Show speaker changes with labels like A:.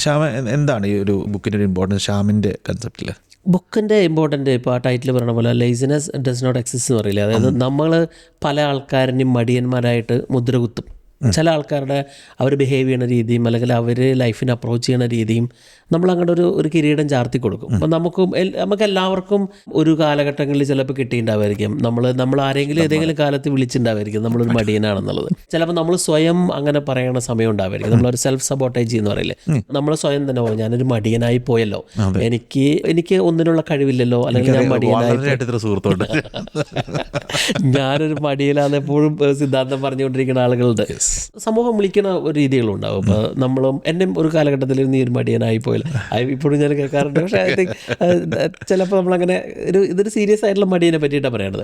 A: ശ്യാമ, എന്താണ് ഈ ഒരു ബുക്കിൻ്റെ ഒരു ഇമ്പോർട്ടൻസ് ശ്യാമിൻ്റെ കൺസെപ്റ്റിൽ?
B: ബുക്കിൻ്റെ ഇമ്പോർട്ടൻ്റ് ഇപ്പോൾ ആ ടൈറ്റിൽ പറഞ്ഞ പോലെ ലേസിനെസ് ഡസ് നോട്ട് എക്സിസ്റ്റ് എന്ന് പറയില്ല. അതായത് നമ്മൾ പല ആൾക്കാരിനും മടിയന്മാരായിട്ട് മുദ്ര കുത്തും. ചില ആൾക്കാരുടെ അവർ ബിഹേവ് ചെയ്യുന്ന രീതിയും അല്ലെങ്കിൽ അവർ ലൈഫിനെ അപ്രോച്ച് ചെയ്യുന്ന രീതിയും നമ്മളങ്ങോട്ട് ഒരു കിരീടം ചാർത്തി കൊടുക്കും. അപ്പം നമുക്ക് എല്ലാവർക്കും ഒരു കാലഘട്ടങ്ങളിൽ ചിലപ്പോൾ കിട്ടിയിട്ടുണ്ടാവായിരിക്കും. നമ്മൾ ആരെങ്കിലും ഏതെങ്കിലും കാലത്ത് വിളിച്ചിട്ടുണ്ടാവായിരിക്കും നമ്മളൊരു മടിയനാണെന്നുള്ളത്. ചിലപ്പോൾ നമ്മൾ സ്വയം അങ്ങനെ പറയണ സമയം ഉണ്ടാവായിരിക്കും. നമ്മളൊരു സെൽഫ് സബോട്ടേജ് എന്ന് പറയില്ലേ, നമ്മൾ സ്വയം തന്നെ പറയും ഞാനൊരു മടിയനായി പോയല്ലോ, എനിക്ക് ഒന്നിനുള്ള കഴിവില്ലല്ലോ, അല്ലെങ്കിൽ ഞാൻ മടിയനായി ഞാനൊരു മടിയനാന്ന് എപ്പോഴും സിദ്ധാന്തം പറഞ്ഞുകൊണ്ടിരിക്കുന്ന ആളുകളുണ്ട്. സമൂഹം വിളിക്കുന്ന ഒരു രീതികളുണ്ടാവും. അപ്പോൾ നമ്മളും എന്നെ ഒരു കാലഘട്ടത്തിൽ നീ ഒരു മടിയനായി പോയില്ല ഇപ്പോഴും ഞാൻ കേൾക്കാറുണ്ട്. പക്ഷേ ഐ തിങ്ക് ചിലപ്പോൾ നമ്മളങ്ങനെ ഇതൊരു സീരിയസ് ആയിട്ടുള്ള മടിയനെ പറ്റിയിട്ടാണ് പറയണത്.